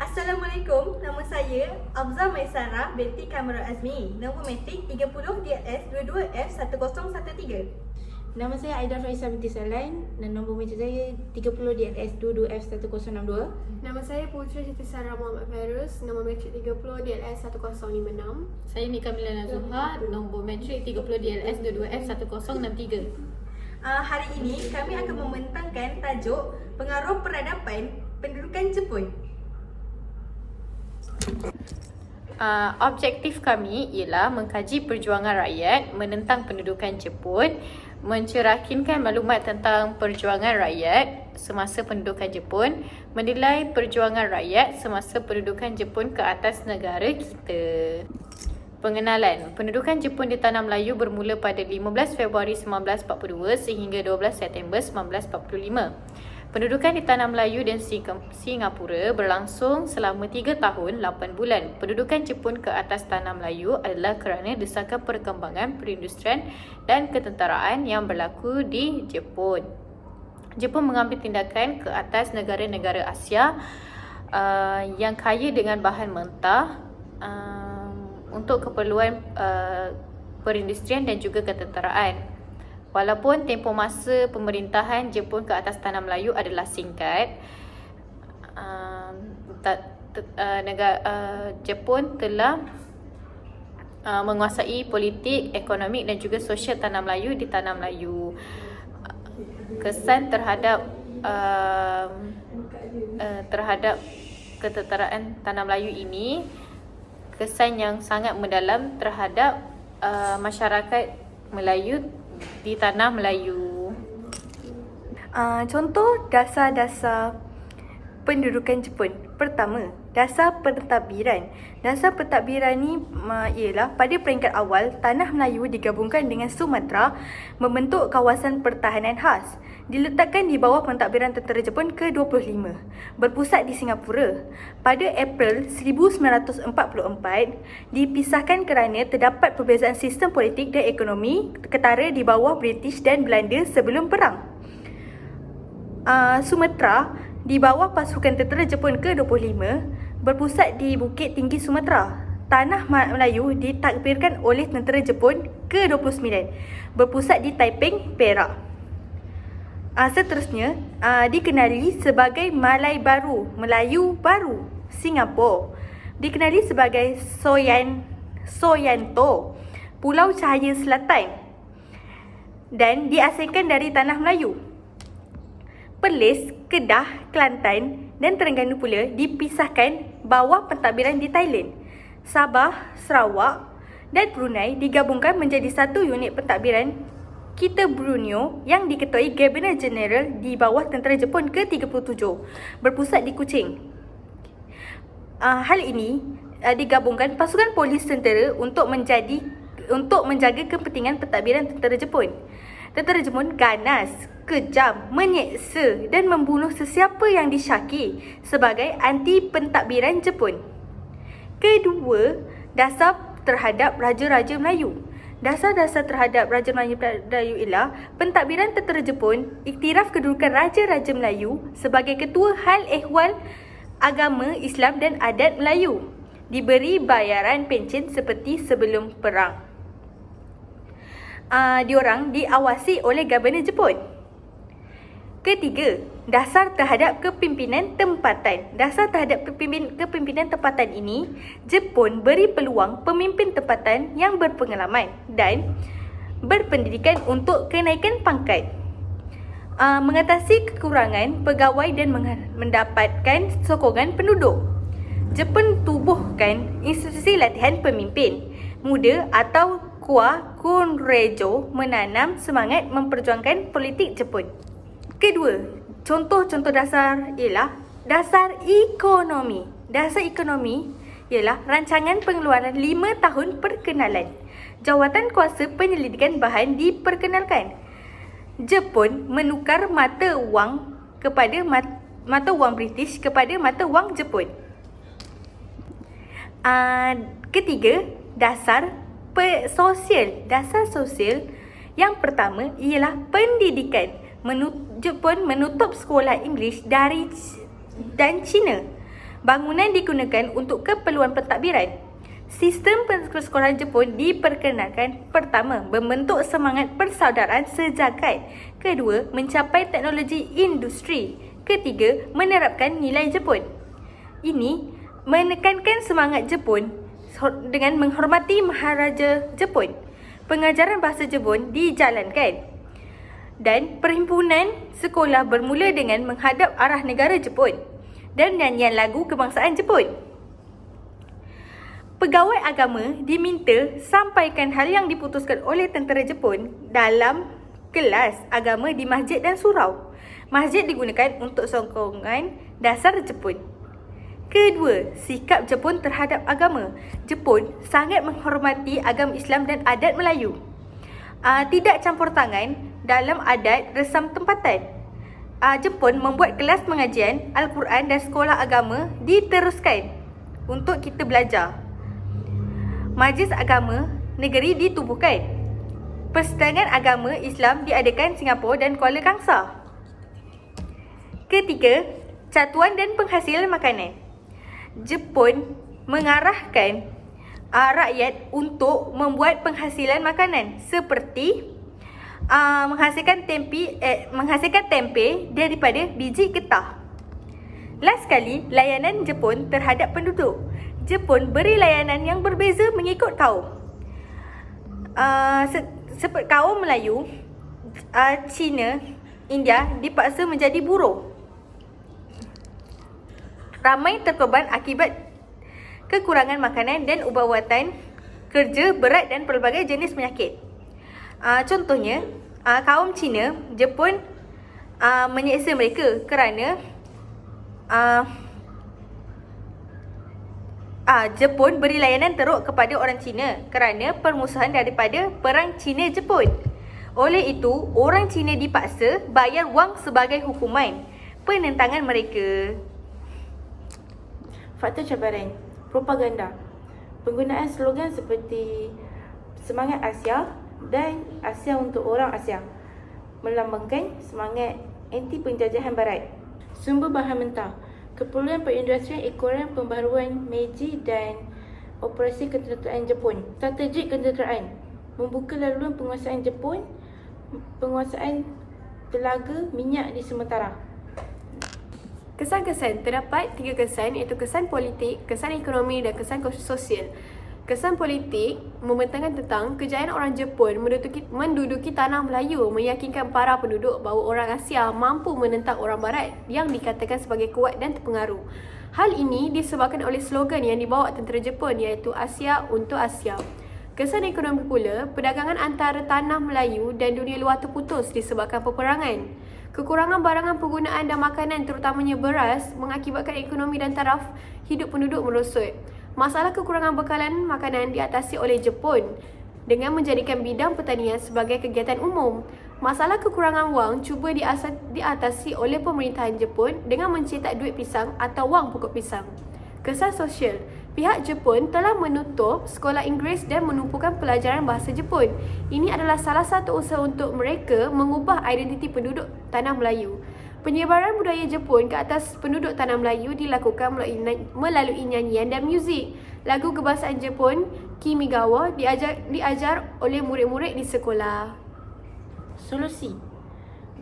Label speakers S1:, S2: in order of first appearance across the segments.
S1: Assalamualaikum, nama saya Afza Maisara binti Kamara Azmi. Nombor metrik 30 DLS 22F1013.
S2: Nama saya Aida Faizah binti Salain dan nombor metrik saya 30 DLS 22F1062.
S3: Nama saya Putri Siti Sarah Muhammad Fairuz, nombor matrik 30 DLS 1056.
S4: Saya Nika Milana Zuhar, nombor matrik 30 DLS 22F1063.
S1: Hari ini kami akan membentangkan tajuk pengaruh peradaban pendudukan Jepun.
S4: Objektif kami ialah mengkaji perjuangan rakyat menentang pendudukan Jepun, mencerahkinkan maklumat tentang perjuangan rakyat semasa pendudukan Jepun, menilai perjuangan rakyat semasa pendudukan Jepun ke atas negara kita. Pengenalan. Pendudukan Jepun di Tanah Melayu bermula pada 15 Februari 1942 sehingga 12 September 1945. Pendudukan di Tanah Melayu dan Singapura berlangsung selama 3 tahun 8 bulan. Pendudukan Jepun ke atas Tanah Melayu adalah kerana desakan perkembangan perindustrian dan ketenteraan yang berlaku di Jepun. Jepun mengambil tindakan ke atas negara-negara Asia yang kaya dengan bahan mentah untuk keperluan perindustrian dan juga ketenteraan. Walaupun tempoh masa pemerintahan Jepun ke atas Tanah Melayu adalah singkat, Jepun telah menguasai politik, ekonomi dan juga sosial Tanah Melayu di Tanah Melayu. Kesan terhadap ketenteraan Tanah Melayu ini, kesan yang sangat mendalam terhadap masyarakat Melayu di Tanah Melayu.
S1: Contoh dasar-dasar pendudukan Jepun. Pertama, dasar pentadbiran. Dasar pentadbiran ni ialah pada peringkat awal Tanah Melayu digabungkan dengan Sumatera membentuk kawasan pertahanan khas. Diletakkan di bawah pentadbiran tentera Jepun ke-25, berpusat di Singapura. Pada April 1944, dipisahkan kerana terdapat perbezaan sistem politik dan ekonomi ketara di bawah British dan Belanda sebelum perang. Sumatera di bawah pasukan tentera Jepun ke-25 berpusat di Bukit Tinggi Sumatera. Tanah Melayu ditakbirkan oleh tentera Jepun ke-29 berpusat di Taiping, Perak. Seterusnya, dikenali sebagai Malai Baru, Melayu Baru, Singapura. Dikenali sebagai Soyanto, Pulau Cahaya Selatan, dan diasingkan dari Tanah Melayu. Perlis, Kedah, Kelantan dan Terengganu pula dipisahkan bawah pentadbiran di Thailand. Sabah, Sarawak dan Brunei digabungkan menjadi satu unit pentadbiran Kita Borneo yang diketuai Governor General di bawah tentera Jepun ke-37 berpusat di Kuching. Hal ini digabungkan pasukan polis tentera untuk menjaga kepentingan pentadbiran tentera Jepun. Tentera Jepun ganas, kejam, menyeksa dan membunuh sesiapa yang disyaki sebagai anti pentadbiran Jepun. Kedua, dasar terhadap Raja-Raja Melayu. Dasar-dasar terhadap Raja Melayu ialah pentadbiran tentera Jepun iktiraf kedudukan Raja-Raja Melayu sebagai ketua hal ehwal agama Islam dan adat Melayu. Diberi bayaran pencen seperti sebelum perang. Diorang diawasi oleh Governor Jepun. Ketiga, dasar terhadap kepimpinan tempatan. Dasar terhadap kepimpinan tempatan ini, Jepun beri peluang pemimpin tempatan yang berpengalaman dan berpendidikan untuk kenaikan pangkat, mengatasi kekurangan pegawai dan mendapatkan sokongan penduduk. Jepun tubuhkan institusi latihan pemimpin muda atau Kuwa Kunrejo menanam semangat memperjuangkan politik Jepun. Kedua, contoh-contoh dasar ialah dasar ekonomi. Dasar ekonomi ialah rancangan pengeluaran 5 tahun perkenalan. Jawatan kuasa penyelidikan bahan diperkenalkan. Jepun menukar mata wang British kepada mata wang Jepun. Ketiga, dasar sosial. Dasar sosial yang pertama ialah pendidikan. Jepun menutup sekolah Inggeris dan Cina. Bangunan digunakan untuk keperluan pentadbiran. Sistem persekolahan Jepun diperkenalkan. Pertama, membentuk semangat persaudaraan sejagat. Kedua, mencapai teknologi industri. Ketiga, menerapkan nilai Jepun. Ini menekankan semangat Jepun dengan menghormati Maharaja Jepun. Pengajaran bahasa Jepun dijalankan. Dan perhimpunan sekolah bermula dengan menghadap arah negara Jepun dan nyanyian lagu kebangsaan Jepun. Pegawai agama diminta sampaikan hal yang diputuskan oleh tentera Jepun dalam kelas agama di masjid dan surau. Masjid digunakan untuk sokongan dasar Jepun. Kedua, sikap Jepun terhadap agama. Jepun sangat menghormati agama Islam dan adat Melayu. Tidak campur tangan dalam adat resam tempatan. Jepun membuat kelas pengajian Al-Quran dan sekolah agama diteruskan untuk kita belajar. Majlis agama negeri ditubuhkan. Persidangan agama Islam diadakan Singapura dan Kuala Kangsar. Ketiga, catuan dan penghasilan makanan. Jepun mengarahkan rakyat untuk membuat penghasilan makanan seperti menghasilkan tempe daripada biji getah. Last sekali, layanan Jepun terhadap penduduk. Jepun beri layanan yang berbeza mengikut kaum. Seperti kaum Melayu, Cina, India dipaksa menjadi buruh. Ramai terkorban akibat kekurangan makanan dan ubat-ubatan, kerja berat dan pelbagai jenis penyakit. Contohnya, kaum Cina, Jepun menyeksa mereka kerana Jepun beri layanan teruk kepada orang Cina kerana permusuhan daripada Perang Cina-Jepun. Oleh itu, orang Cina dipaksa bayar wang sebagai hukuman penentangan mereka.
S2: Faktor cabaran, propaganda. Penggunaan slogan seperti semangat Asia dan Asia untuk orang Asia melambangkan semangat anti penjajahan barat. Sumber bahan mentah, keperluan perindustrian ekoran pembaharuan Meiji dan operasi ketenteraan Jepun. Strategik ketenteraan, membuka laluan penguasaan Jepun, penguasaan telaga minyak di sementara.
S3: Kesan-kesan, terdapat 3 kesan iaitu kesan politik, kesan ekonomi dan kesan sosial. Kesan politik membentangkan tentang kejayaan orang Jepun menduduki tanah Melayu, meyakinkan para penduduk bahawa orang Asia mampu menentang orang Barat yang dikatakan sebagai kuat dan terpengaruh. Hal ini disebabkan oleh slogan yang dibawa tentera Jepun iaitu Asia untuk Asia. Kesan ekonomi pula, perdagangan antara tanah Melayu dan dunia luar terputus disebabkan peperangan. Kekurangan barangan penggunaan dan makanan terutamanya beras mengakibatkan ekonomi dan taraf hidup penduduk merosot. Masalah kekurangan bekalan makanan diatasi oleh Jepun dengan menjadikan bidang pertanian sebagai kegiatan umum. Masalah kekurangan wang cuba diatasi oleh pemerintahan Jepun dengan mencetak duit pisang atau wang pokok pisang. Kesan sosial, pihak Jepun telah menutup sekolah Inggeris dan menumpukan pelajaran bahasa Jepun. Ini adalah salah satu usaha untuk mereka mengubah identiti penduduk tanah Melayu. Penyebaran budaya Jepun ke atas penduduk tanah Melayu dilakukan melalui nyanyian dan muzik. Lagu kebangsaan Jepun, Kimigawa, diajar oleh murid-murid di sekolah.
S2: Solusi,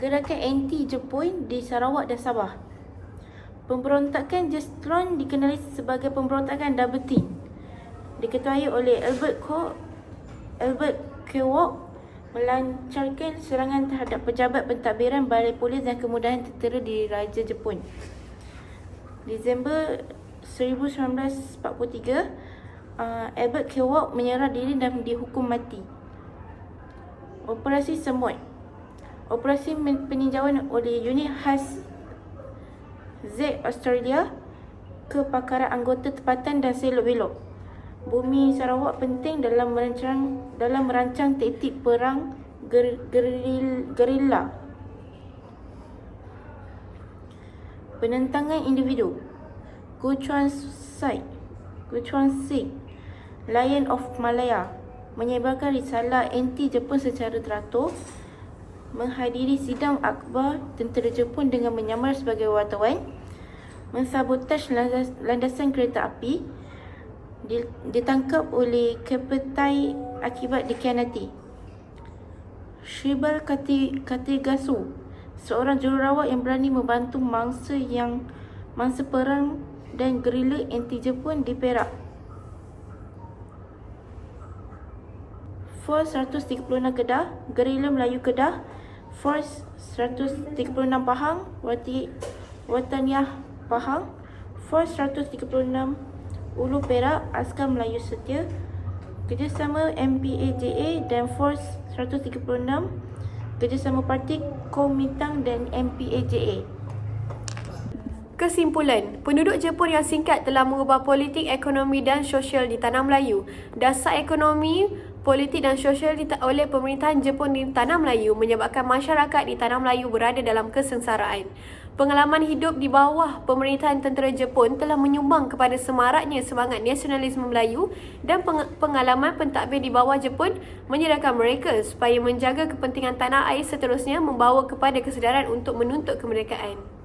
S2: gerakan anti-Jepun di Sarawak dan Sabah. Pemberontakan Jestron dikenali sebagai pemberontakan Double Team. Diketuai oleh Albert Kewok melancarkan serangan terhadap pejabat pentadbiran balai polis dan kemudahan tentera di Raja Jepun. Disember 1943, Albert Kewok menyerah diri dan dihukum mati. Operasi Semut, operasi peninjauan oleh unit khas Z Australia, kepakaran anggota tempatan dan selok-belok. Bumi Sarawak penting dalam merancang taktik perang gerila. Penentangan individu. Gu Chuan Sik, Lion of Malaya, menyebarkan risalah anti-Jepun secara teratur, menghadiri sidang akhbar tentera Jepun dengan menyamar sebagai wartawan, mensabotaj landasan kereta api, ditangkap oleh Kepetai akibat dikhianati. Shibal Kategasu, seorang jururawat yang berani membantu mangsa perang dan gerila anti Jepun di Perak. Force 136 Kedah, gerila Melayu Kedah. Force 136 Pahang, Wataniah Pahang. Force 136 Ulu Perak, Askar Melayu Setia. Kerjasama MPAJA dan Force 136, kerjasama parti Kuomintang dan MPAJA.
S3: Kesimpulan, penduduk Jepun yang singkat telah mengubah politik, ekonomi dan sosial di Tanah Melayu. Dasar ekonomi, politik dan sosial oleh pemerintahan Jepun di Tanah Melayu menyebabkan masyarakat di Tanah Melayu berada dalam kesengsaraan. Pengalaman hidup di bawah pemerintahan tentera Jepun telah menyumbang kepada semaraknya semangat nasionalisme Melayu dan pengalaman pentadbir di bawah Jepun menyedarkan mereka supaya menjaga kepentingan tanah air seterusnya membawa kepada kesedaran untuk menuntut kemerdekaan.